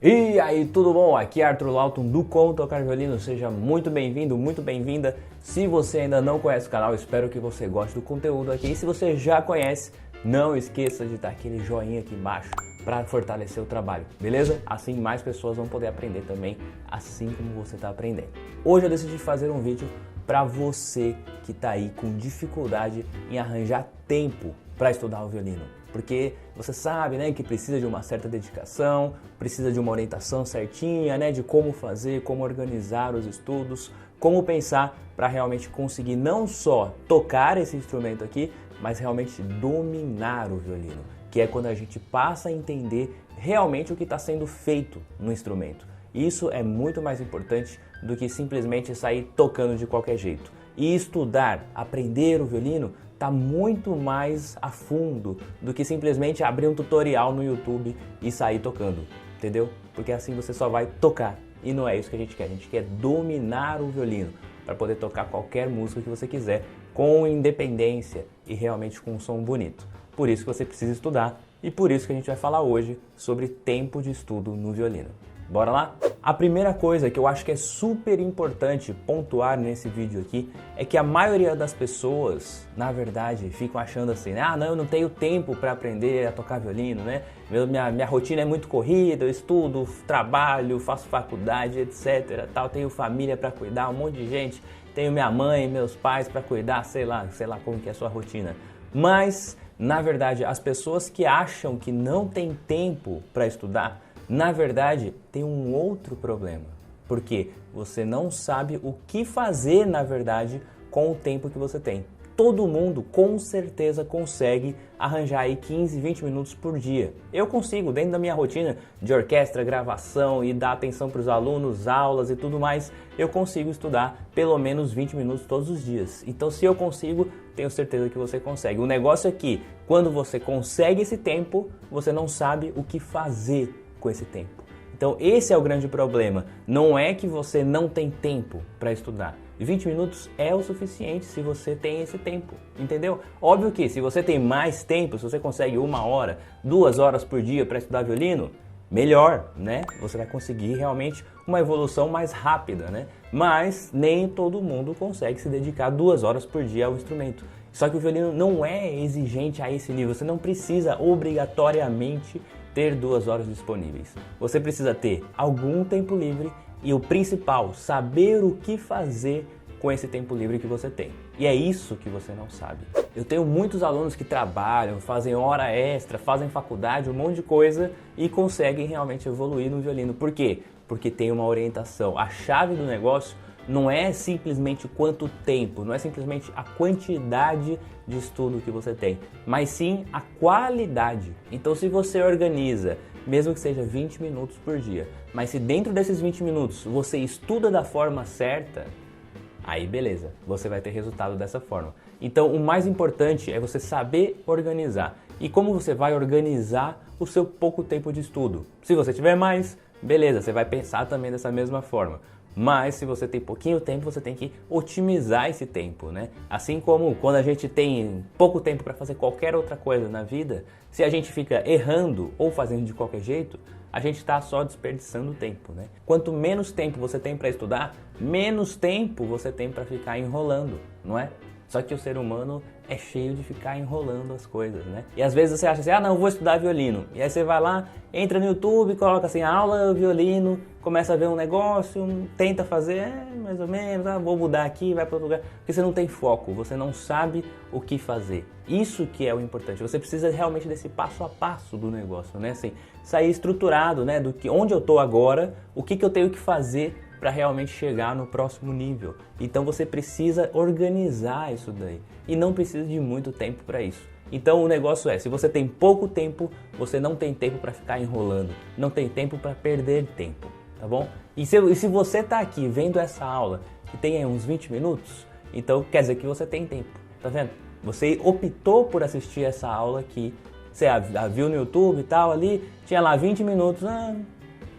E aí, tudo bom? Aqui é Arthur Lawton do Como Tocar Violino. Seja muito bem-vindo, muito bem-vinda. Se você ainda não conhece o canal, espero que você goste do conteúdo aqui. E se você já conhece, não esqueça de dar aquele joinha aqui embaixo para fortalecer o trabalho, beleza? Assim mais pessoas vão poder aprender também, assim como você está aprendendo. Hoje eu decidi fazer um vídeo para você que está aí com dificuldade em arranjar tempo para estudar o violino. Porque você sabe, né, que precisa de uma certa dedicação, precisa de uma orientação certinha, né, de como fazer, como organizar os estudos, como pensar para realmente conseguir não só tocar esse instrumento aqui, mas realmente dominar o violino, que é quando a gente passa a entender realmente o que está sendo feito no instrumento. Isso é muito mais importante do que simplesmente sair tocando de qualquer jeito. E estudar, aprender o violino, está muito mais a fundo do que simplesmente abrir um tutorial no YouTube e sair tocando, entendeu? Porque assim você só vai tocar e não é isso que a gente quer dominar o violino para poder tocar qualquer música que você quiser com independência e realmente com um som bonito. Por isso que você precisa estudar e por isso que a gente vai falar hoje sobre tempo de estudo no violino. Bora lá? A primeira coisa que eu acho que é super importante pontuar nesse vídeo aqui é que a maioria das pessoas, na verdade, ficam achando assim, né? Ah, não, eu não tenho tempo para aprender a tocar violino, né? Minha rotina é muito corrida, eu estudo, trabalho, faço faculdade, etc. Tal, tenho família para cuidar, um monte de gente, tenho minha mãe, meus pais para cuidar, sei lá como que é a sua rotina. Mas, na verdade, as pessoas que acham que não tem tempo para estudar, na verdade, tem um outro problema, porque você não sabe o que fazer, na verdade, com o tempo que você tem. Todo mundo, com certeza, consegue arranjar aí 15, 20 minutos por dia. Eu consigo, dentro da minha rotina de orquestra, gravação e dar atenção para os alunos, aulas e tudo mais, eu consigo estudar pelo menos 20 minutos todos os dias. Então, se eu consigo, tenho certeza que você consegue. O negócio é que, quando você consegue esse tempo, você não sabe o que fazer com esse tempo. Então esse é o grande problema, não é que você não tem tempo para estudar. 20 minutos é o suficiente se você tem esse tempo, entendeu? Óbvio que se você tem mais tempo, se você consegue 1 hora, 2 horas por dia para estudar violino, melhor, né? Você vai conseguir realmente uma evolução mais rápida, né? Mas nem todo mundo consegue se dedicar 2 horas por dia ao instrumento. Só que o violino não é exigente a esse nível, você não precisa obrigatoriamente ter 2 horas disponíveis. Você precisa ter algum tempo livre e o principal, saber o que fazer com esse tempo livre que você tem. E é isso que você não sabe. Eu tenho muitos alunos que trabalham, fazem hora extra, fazem faculdade, um monte de coisa e conseguem realmente evoluir no violino. Por quê? Porque tem uma orientação. A chave do negócio não é simplesmente quanto tempo, não é simplesmente a quantidade de estudo que você tem, mas sim a qualidade. Então se você organiza, mesmo que seja 20 minutos por dia, mas se dentro desses 20 minutos você estuda da forma certa, aí beleza, você vai ter resultado dessa forma. Então o mais importante é você saber organizar. E como você vai organizar o seu pouco tempo de estudo? Se você tiver mais, beleza, você vai pensar também dessa mesma forma. Mas se você tem pouquinho tempo, você tem que otimizar esse tempo, né? Assim como quando a gente tem pouco tempo para fazer qualquer outra coisa na vida, se a gente fica errando ou fazendo de qualquer jeito, a gente está só desperdiçando tempo, né? Quanto menos tempo você tem para estudar, menos tempo você tem para ficar enrolando, não é? Só que o ser humano é cheio de ficar enrolando as coisas, né? E às vezes você acha assim, ah não, vou estudar violino. E aí você vai lá, entra no YouTube, coloca assim, aula violino, começa a ver um negócio, tenta fazer, mais ou menos, vou mudar aqui, vai para outro lugar. Porque você não tem foco, você não sabe o que fazer. Isso que é o importante, você precisa realmente desse passo a passo do negócio, né? Assim, sair estruturado, né? Do que, onde eu estou agora, o que eu tenho que fazer para realmente chegar no próximo nível. Então você precisa organizar isso daí e não precisa de muito tempo para isso. Então o negócio é, se você tem pouco tempo, você não tem tempo para ficar enrolando, não tem tempo para perder tempo, tá bom? E se você está aqui vendo essa aula que tem aí uns 20 minutos, então quer dizer que você tem tempo, tá vendo? Você optou por assistir essa aula aqui, você a viu no YouTube e tal ali, tinha lá 20 minutos,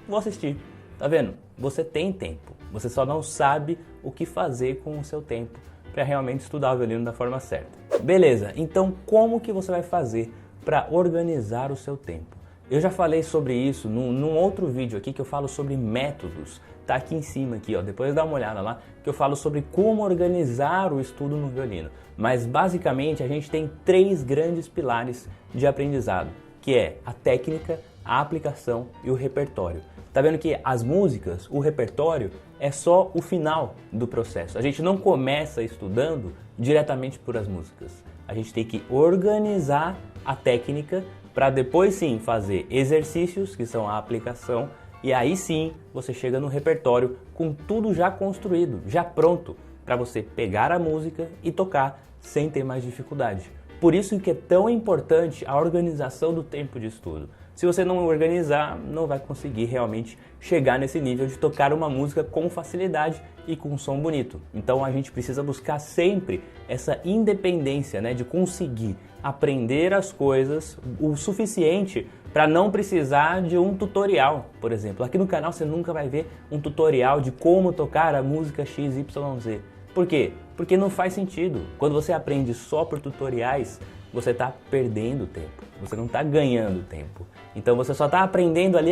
vou assistir, tá vendo? Você tem tempo, você só não sabe o que fazer com o seu tempo para realmente estudar o violino da forma certa. Beleza, então como que você vai fazer para organizar o seu tempo? Eu já falei sobre isso num outro vídeo aqui que eu falo sobre métodos. Tá aqui em cima, aqui, ó. Depois dá uma olhada lá, que eu falo sobre como organizar o estudo no violino. Mas basicamente a gente tem 3 grandes pilares de aprendizado, que é a técnica, a aplicação e o repertório. Tá vendo que as músicas, o repertório, é só o final do processo. A gente não começa estudando diretamente por as músicas. A gente tem que organizar a técnica para depois sim fazer exercícios, que são a aplicação, e aí sim você chega no repertório com tudo já construído, já pronto, para você pegar a música e tocar sem ter mais dificuldade. Por isso que é tão importante a organização do tempo de estudo. Se você não organizar, não vai conseguir realmente chegar nesse nível de tocar uma música com facilidade e com um som bonito. Então a gente precisa buscar sempre essa independência, né, de conseguir aprender as coisas o suficiente para não precisar de um tutorial, por exemplo. Aqui no canal você nunca vai ver um tutorial de como tocar a música XYZ. Por quê? Porque não faz sentido. Quando você aprende só por tutoriais, você está perdendo tempo, você não está ganhando tempo. Então você só está aprendendo ali,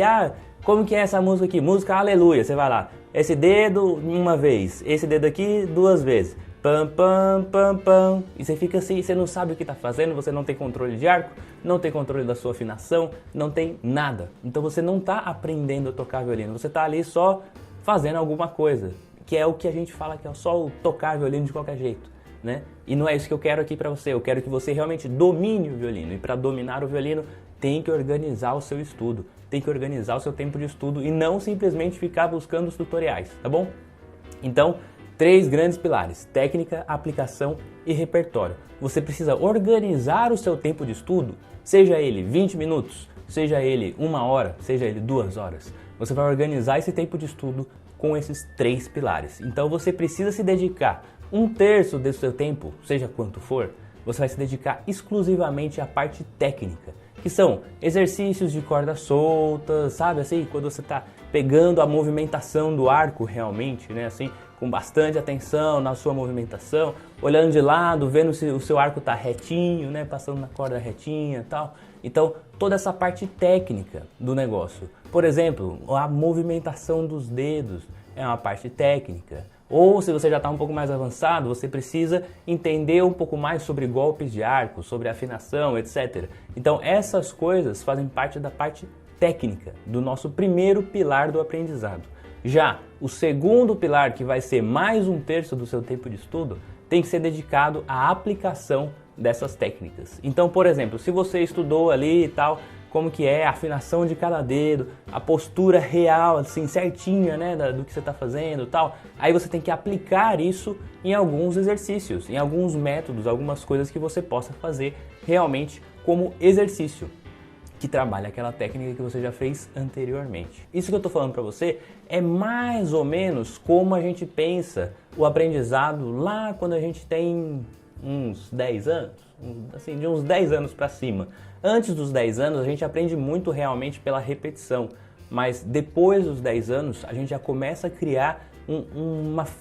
como que é essa música aqui? Música Aleluia, você vai lá, esse dedo uma vez, esse dedo aqui 2 vezes, pam, pam, pam, pam, e você fica assim, você não sabe o que está fazendo, você não tem controle de arco, não tem controle da sua afinação, não tem nada. Então você não está aprendendo a tocar violino, você está ali só fazendo alguma coisa, que é o que a gente fala que é só o tocar violino de qualquer jeito, né? E não é isso que eu quero aqui para você, eu quero que você realmente domine o violino, e para dominar o violino tem que organizar o seu estudo, tem que organizar o seu tempo de estudo e não simplesmente ficar buscando os tutoriais, tá bom? Então, 3 grandes pilares: técnica, aplicação e repertório. Você precisa organizar o seu tempo de estudo, seja ele 20 minutos, seja ele 1 hora, seja ele 2 horas. Você vai organizar esse tempo de estudo com esses 3 pilares. Então você precisa se dedicar 1/3 do seu tempo, seja quanto for, você vai se dedicar exclusivamente à parte técnica, que são exercícios de cordas soltas, sabe assim, quando você está pegando a movimentação do arco realmente, né, assim, com bastante atenção na sua movimentação, olhando de lado, vendo se o seu arco está retinho, né, passando na corda retinha e tal. Então, toda essa parte técnica do negócio. Por exemplo, a movimentação dos dedos é uma parte técnica. Ou se você já está um pouco mais avançado, você precisa entender um pouco mais sobre golpes de arco, sobre afinação, etc. Então essas coisas fazem parte da parte técnica do nosso primeiro pilar do aprendizado. Já o segundo pilar, que vai ser mais 1/3 do seu tempo de estudo, tem que ser dedicado à aplicação dessas técnicas. Então, por exemplo, se você estudou ali e tal, como que é a afinação de cada dedo, a postura real, assim, certinha, né, do que você está fazendo e tal. Aí você tem que aplicar isso em alguns exercícios, em alguns métodos, algumas coisas que você possa fazer realmente como exercício que trabalha aquela técnica que você já fez anteriormente. Isso que eu estou falando para você é mais ou menos como a gente pensa o aprendizado lá quando a gente tem uns 10 anos, assim, de uns 10 anos para cima. Antes dos 10 anos a gente aprende muito realmente pela repetição, mas depois dos 10 anos a gente já começa a criar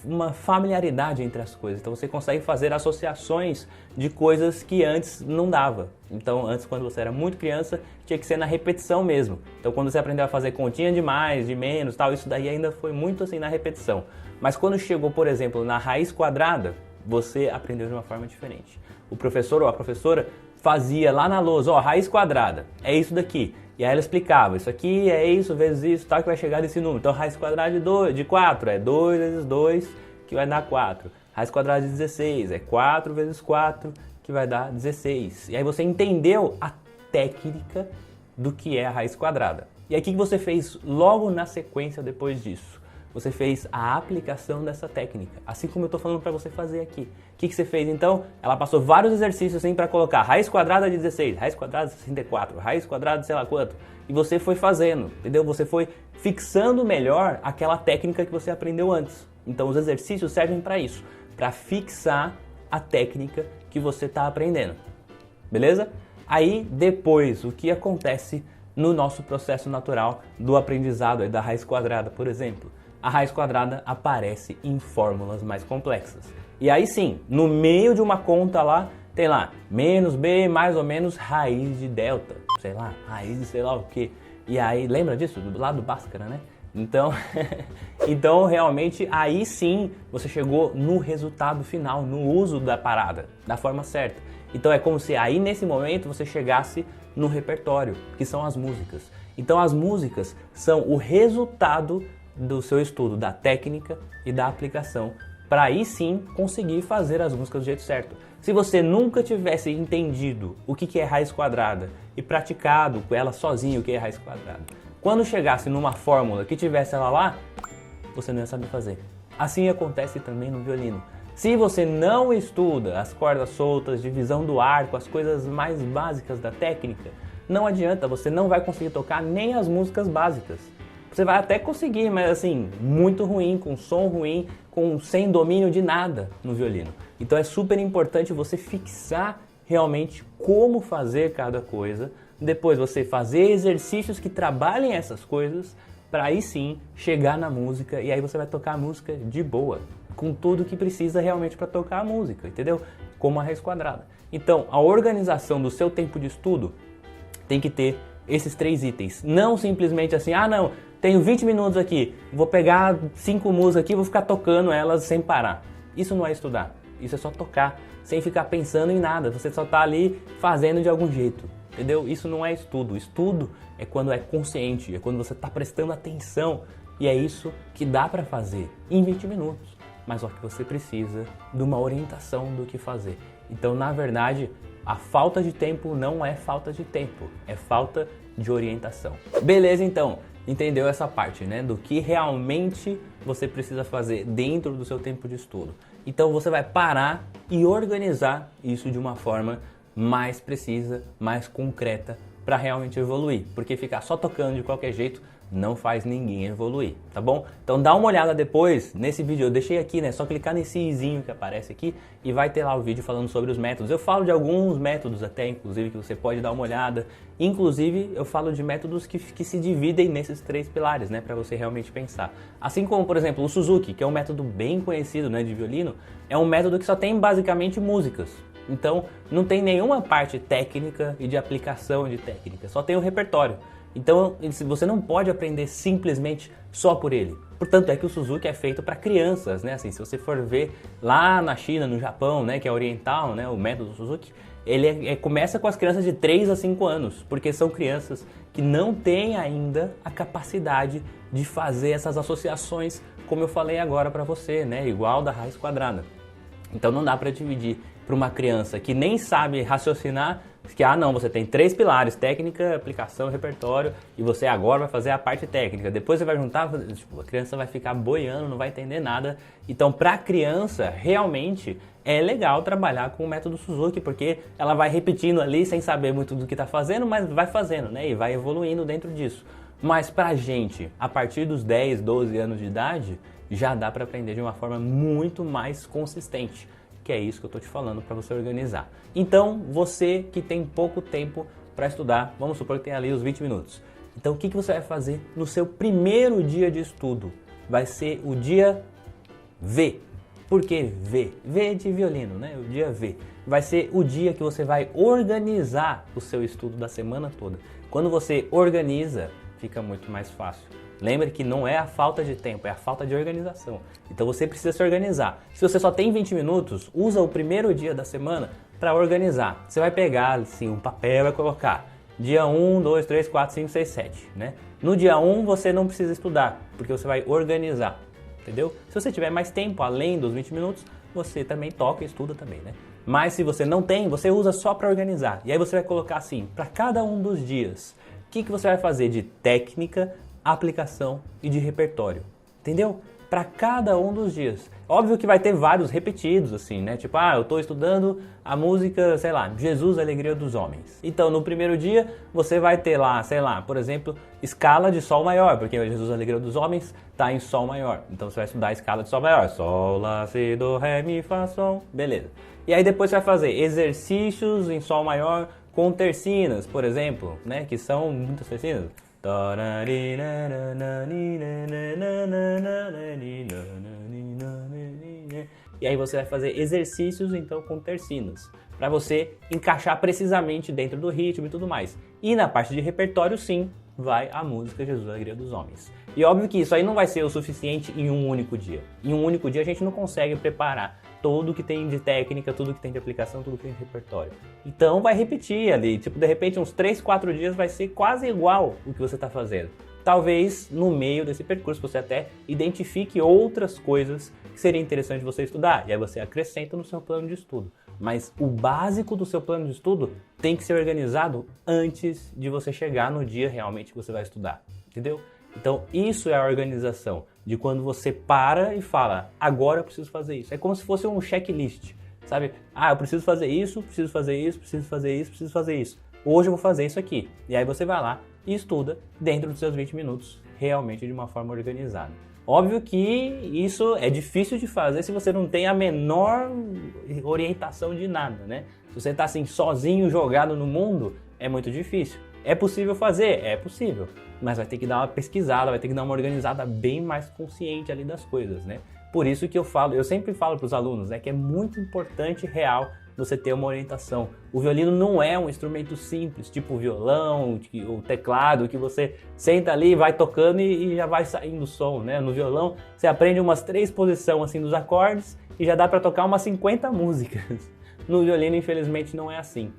uma familiaridade entre as coisas. Então você consegue fazer associações de coisas que antes não dava. Então antes, quando você era muito criança, tinha que ser na repetição mesmo. Então quando você aprendeu a fazer continha de mais, de menos, tal, isso daí ainda foi muito assim na repetição. Mas quando chegou, por exemplo, na raiz quadrada, você aprendeu de uma forma diferente. O professor ou a professora fazia lá na lousa, raiz quadrada, é isso daqui. E aí ela explicava, isso aqui é isso vezes isso, tal, que vai chegar desse número. Então raiz quadrada de 4 é 2 vezes 2, que vai dar 4. Raiz quadrada de 16 é 4 vezes 4, que vai dar 16. E aí você entendeu a técnica do que é a raiz quadrada. E aí o que você fez logo na sequência depois disso? Você fez a aplicação dessa técnica, assim como eu estou falando para você fazer aqui. O que você fez então? Ela passou vários exercícios assim para colocar raiz quadrada de 16, raiz quadrada de 64, raiz quadrada de sei lá quanto. E você foi fazendo, entendeu? Você foi fixando melhor aquela técnica que você aprendeu antes. Então os exercícios servem para isso, para fixar a técnica que você está aprendendo. Beleza? Aí depois, o que acontece no nosso processo natural do aprendizado da raiz quadrada, por exemplo? A raiz quadrada aparece em fórmulas mais complexas. E aí sim, no meio de uma conta lá, tem lá, menos b mais ou menos raiz de delta. sei lá, raiz, sei lá o quê. E aí, lembra disso? Do lado do Bhaskara, né? Então, então realmente aí sim você chegou no resultado final, no uso da parada, da forma certa. Então é como se aí nesse momento você chegasse no repertório, que são as músicas. Então as músicas são o resultado do seu estudo, da técnica e da aplicação, para aí sim conseguir fazer as músicas do jeito certo. Se você nunca tivesse entendido o que é raiz quadrada e praticado com ela sozinho o que é raiz quadrada, quando chegasse numa fórmula que tivesse ela lá, você não ia saber fazer. Assim acontece também no violino. Se você não estuda as cordas soltas, divisão do arco, as coisas mais básicas da técnica, não adianta, você não vai conseguir tocar nem as músicas básicas. Você vai até conseguir, mas assim, muito ruim, com som ruim, sem domínio de nada no violino. Então é super importante você fixar realmente como fazer cada coisa, depois você fazer exercícios que trabalhem essas coisas, para aí sim chegar na música e aí você vai tocar a música de boa, com tudo que precisa realmente para tocar a música, entendeu? Como a raiz quadrada. Então, a organização do seu tempo de estudo tem que ter esses 3 itens. Não simplesmente assim, não, tenho 20 minutos aqui, vou pegar 5 músicas aqui e vou ficar tocando elas sem parar. Isso não é estudar, isso é só tocar, sem ficar pensando em nada, você só está ali fazendo de algum jeito, entendeu? Isso não é estudo. Estudo é quando é consciente, é quando você está prestando atenção e é isso que dá para fazer em 20 minutos. Mas só que você precisa de uma orientação do que fazer. Então, na verdade, a falta de tempo não é falta de tempo, é falta de orientação. Beleza, então, entendeu essa parte, né? Do que realmente você precisa fazer dentro do seu tempo de estudo. Então, você vai parar e organizar isso de uma forma mais precisa, mais concreta, para realmente evoluir. Porque ficar só tocando de qualquer jeito não faz ninguém evoluir, tá bom? Então dá uma olhada depois nesse vídeo, eu deixei aqui, né? Só clicar nesse izinho que aparece aqui e vai ter lá o vídeo falando sobre os métodos. Eu falo de alguns métodos até, inclusive, que você pode dar uma olhada. Inclusive, eu falo de métodos que se dividem nesses 3 pilares, né? Para você realmente pensar. Assim como, por exemplo, o Suzuki, que é um método bem conhecido, né, de violino, é um método que só tem basicamente músicas. Então, não tem nenhuma parte técnica e de aplicação de técnica, só tem o repertório. Então, você não pode aprender simplesmente só por ele. Portanto, é que o Suzuki é feito para crianças, né? Assim, se você for ver lá na China, no Japão, né, que é oriental, né, o método Suzuki, ele começa com as crianças de 3 a 5 anos, porque são crianças que não têm ainda a capacidade de fazer essas associações, como eu falei agora para você, né, igual da raiz quadrada. Então não dá para dividir para uma criança que nem sabe raciocinar, que não, você tem 3 pilares, técnica, aplicação, repertório, e você agora vai fazer a parte técnica. Depois você vai juntar, tipo, a criança vai ficar boiando, não vai entender nada. Então, para a criança, realmente é legal trabalhar com o método Suzuki, porque ela vai repetindo ali sem saber muito do que está fazendo, mas vai fazendo, né? E vai evoluindo dentro disso. Mas para a gente, a partir dos 10, 12 anos de idade, já dá para aprender de uma forma muito mais consistente, que é isso que eu estou te falando para você organizar. Então, você que tem pouco tempo para estudar, vamos supor que tem ali os 20 minutos. Então, o que você vai fazer no seu primeiro dia de estudo? Vai ser o dia V. Por que V? V de violino, né? O dia V. Vai ser o dia que você vai organizar o seu estudo da semana toda. Quando você organiza, fica muito mais fácil. Lembre que não é a falta de tempo, é a falta de organização. Então você precisa se organizar. Se você só tem 20 minutos, usa o primeiro dia da semana para organizar. Você vai pegar assim, um papel e vai colocar dia 1, 2, 3, 4, 5, 6, 7. Né? No dia 1 você não precisa estudar, porque você vai organizar. Entendeu? Se você tiver mais tempo, além dos 20 minutos, você também toca e estuda também. Né? Mas se você não tem, você usa só para organizar. E aí você vai colocar assim, para cada um dos dias, o que você vai fazer de técnica, aplicação e de repertório, entendeu? Para cada um dos dias. Óbvio que vai ter vários repetidos, assim, né? Tipo, eu estou estudando a música, sei lá, Jesus, a Alegria dos Homens. Então, no primeiro dia, você vai ter lá, sei lá, por exemplo, escala de Sol maior, porque Jesus, a Alegria dos Homens está em Sol maior. Então, você vai estudar a escala de Sol maior. Sol, Lá, Si, Do, Ré, Mi, Fá, Sol. Beleza. E aí, depois você vai fazer exercícios em Sol maior com tercinas, por exemplo, né? Que são muitas tercinas. e aí você vai fazer exercícios então com tercinas, para você encaixar precisamente dentro do ritmo e tudo mais. E na parte de repertório, sim, vai a música Jesus, Alegria dos Homens. E óbvio que isso aí não vai ser o suficiente em um único dia. Em um único dia a gente não consegue preparar tudo que tem de técnica, tudo que tem de aplicação, tudo que tem de repertório. Então vai repetir ali, tipo, de repente uns 3, 4 dias vai ser quase igual o que você está fazendo. Talvez no meio desse percurso você até identifique outras coisas que seria interessante você estudar, e aí você acrescenta no seu plano de estudo. Mas o básico do seu plano de estudo tem que ser organizado antes de você chegar no dia realmente que você vai estudar, entendeu? Então isso é a organização, de quando você para e fala, agora eu preciso fazer isso. É como se fosse um checklist, sabe? Ah, eu preciso fazer isso, preciso fazer isso, preciso fazer isso, preciso fazer isso. Hoje eu vou fazer isso aqui. E aí você vai lá e estuda dentro dos seus 20 minutos, realmente de uma forma organizada. Óbvio que isso é difícil de fazer se você não tem a menor orientação de nada, né? Se você está assim sozinho, jogado no mundo, é muito difícil. É possível fazer? É possível. Mas vai ter que dar uma pesquisada, vai ter que dar uma organizada bem mais consciente ali das coisas, né? Por isso que eu sempre falo para os alunos, né, que é muito importante, real, você ter uma orientação. O violino não é um instrumento simples, tipo o violão, o teclado, que você senta ali, vai tocando e já vai saindo o som, né? No violão, você aprende umas 3 posições assim dos acordes e já dá para tocar umas 50 músicas. No violino, infelizmente, não é assim.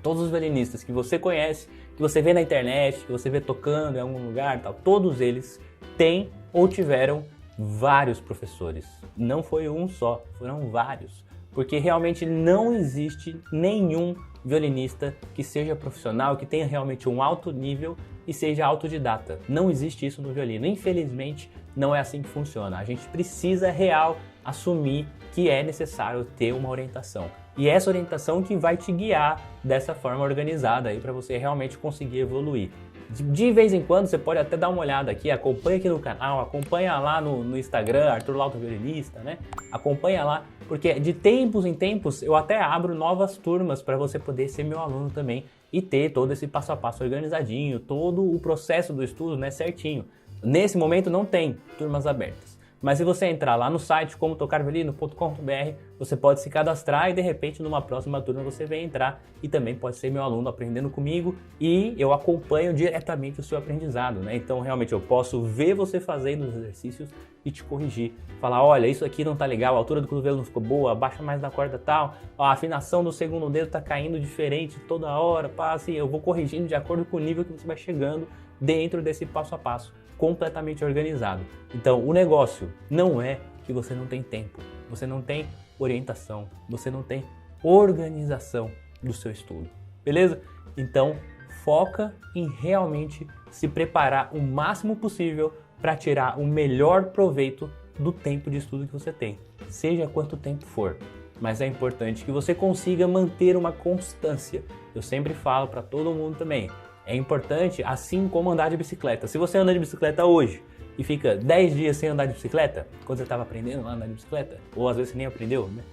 Todos os violinistas que você conhece, que você vê na internet, que você vê tocando em algum lugar, tal, todos eles têm ou tiveram vários professores. Não foi um só, foram vários. Porque realmente não existe nenhum violinista que seja profissional, que tenha realmente um alto nível e seja autodidata. Não existe isso no violino. Infelizmente, não é assim que funciona. A gente precisa real assumir que é necessário ter uma orientação. E essa orientação que vai te guiar dessa forma organizada aí para você realmente conseguir evoluir. De vez em quando você pode até dar uma olhada aqui, acompanha aqui no canal, acompanha lá no Instagram, Arthur Lauto Violinista, né? Acompanha lá, porque de tempos em tempos eu até abro novas turmas para você poder ser meu aluno também e ter todo esse passo a passo organizadinho, todo o processo do estudo, né, certinho. Nesse momento não tem turmas abertas. Mas se você entrar lá no site comotocarviolino.com.br, você pode se cadastrar e de repente numa próxima turma você vem entrar e também pode ser meu aluno aprendendo comigo e eu acompanho diretamente o seu aprendizado, né? Então realmente eu posso ver você fazendo os exercícios e te corrigir. Falar, olha, isso aqui não tá legal, a altura do cotovelo não ficou boa, abaixa mais na corda tal, a afinação do segundo dedo tá caindo diferente toda hora, pá, assim, eu vou corrigindo de acordo com o nível que você vai chegando dentro desse passo a passo, completamente organizado. Então, o negócio não é que você não tem tempo, você não tem orientação, você não tem organização do seu estudo, beleza? Então, foca em realmente se preparar o máximo possível para tirar o melhor proveito do tempo de estudo que você tem, seja quanto tempo for. Mas é importante que você consiga manter uma constância. Eu sempre falo para todo mundo também, é importante, assim como andar de bicicleta. Se você anda de bicicleta hoje e fica 10 dias sem andar de bicicleta, quando você estava aprendendo a andar de bicicleta, ou às vezes você nem aprendeu, né?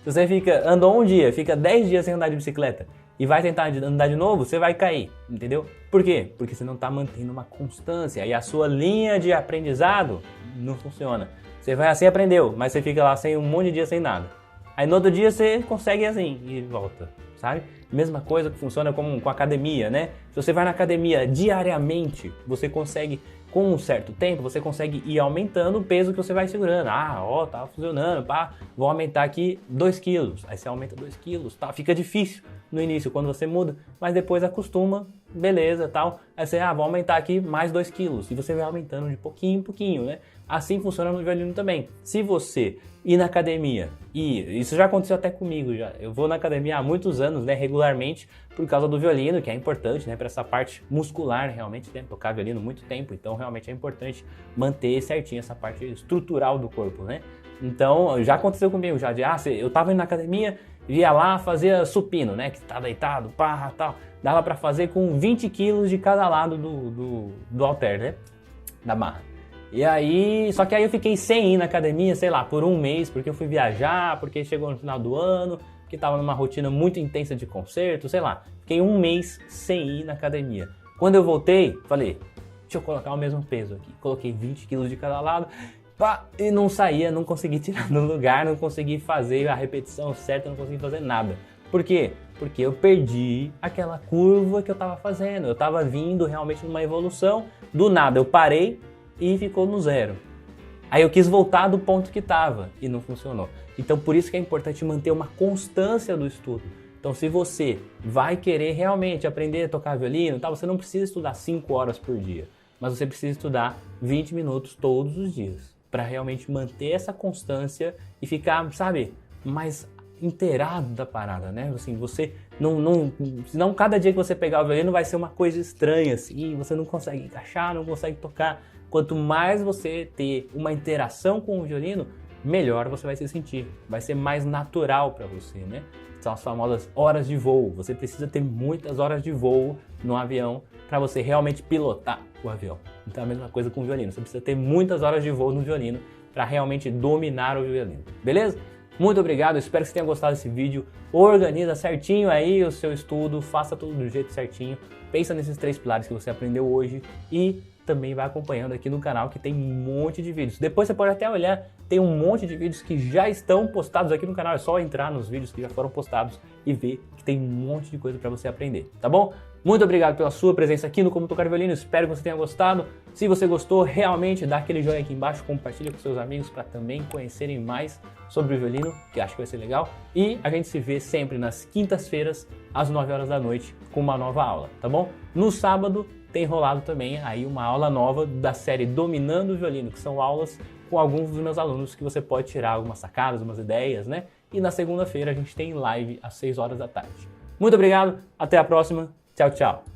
Se você andou um dia, fica 10 dias sem andar de bicicleta e vai tentar andar de novo, você vai cair, entendeu? Por quê? Porque você não está mantendo uma constância e a sua linha de aprendizado não funciona. Você vai assim, aprendeu, mas você fica lá sem um monte de dia sem nada. Aí no outro dia você consegue assim e volta, sabe? Mesma coisa que funciona com a academia, né? Se você vai na academia diariamente, você consegue, com um certo tempo, você consegue ir aumentando o peso que você vai segurando. Ah, ó, tá funcionando, pá, vou aumentar aqui 2 quilos. Aí você aumenta 2 quilos, tá? Fica difícil no início quando você muda, mas depois acostuma, beleza, tal. Aí você, vou aumentar aqui mais 2 quilos. E você vai aumentando de pouquinho em pouquinho, né? Assim funciona no violino também. Se você ir na academia, e isso já aconteceu até comigo, já. Eu vou na academia há muitos anos, né, regularmente, por causa do violino, que é importante, né, para essa parte muscular, realmente, né, tocar violino muito tempo, então realmente é importante manter certinho essa parte estrutural do corpo, né. Então, já aconteceu comigo, já de, eu tava indo na academia, ia lá, fazia supino, né, que tá deitado, pá, tal, dava para fazer com 20 quilos de cada lado do halter, né, da barra. E aí, só que aí eu fiquei sem ir na academia, sei lá, por um mês, porque eu fui viajar, porque chegou no final do ano, que tava numa rotina muito intensa de concerto, sei lá. Fiquei um mês sem ir na academia. Quando eu voltei, falei, deixa eu colocar o mesmo peso aqui. Coloquei 20 quilos de cada lado pá, e não saía, não consegui tirar do lugar, não consegui fazer a repetição certa, não consegui fazer nada. Por quê? Porque eu perdi aquela curva que eu estava fazendo, eu estava vindo realmente numa evolução, do nada eu parei e ficou no zero. Aí eu quis voltar do ponto que estava e não funcionou. Então por isso que é importante manter uma constância do estudo. Então se você vai querer realmente aprender a tocar violino, tá, você não precisa estudar 5 horas por dia, mas você precisa estudar 20 minutos todos os dias para realmente manter essa constância e ficar, sabe, mais inteirado da parada, né? Assim, você senão cada dia que você pegar o violino vai ser uma coisa estranha, assim, você não consegue encaixar, não consegue tocar. Quanto mais você ter uma interação com o violino, melhor você vai se sentir, vai ser mais natural para você, né? São as famosas horas de voo. Você precisa ter muitas horas de voo no avião para você realmente pilotar o avião. Então é a mesma coisa com o violino. Você precisa ter muitas horas de voo no violino para realmente dominar o violino. Beleza? Muito obrigado, espero que você tenha gostado desse vídeo. Organiza certinho aí o seu estudo, faça tudo do jeito certinho. Pensa nesses 3 pilares que você aprendeu hoje e também vai acompanhando aqui no canal que tem um monte de vídeos. Depois você pode até olhar, tem um monte de vídeos que já estão postados aqui no canal. É só entrar nos vídeos que já foram postados e ver que tem um monte de coisa para você aprender, tá bom? Muito obrigado pela sua presença aqui no Como Tocar Violino, espero que você tenha gostado. Se você gostou, realmente dá aquele joinha aqui embaixo, compartilha com seus amigos para também conhecerem mais sobre o violino, que acho que vai ser legal. E a gente se vê sempre nas quintas-feiras, às 9 horas da noite, com uma nova aula, tá bom? No sábado tem rolado também aí uma aula nova da série Dominando o Violino, que são aulas com alguns dos meus alunos que você pode tirar algumas sacadas, umas ideias, né? E na segunda-feira a gente tem live às 6 horas da tarde. Muito obrigado, até a próxima. Tchau, tchau.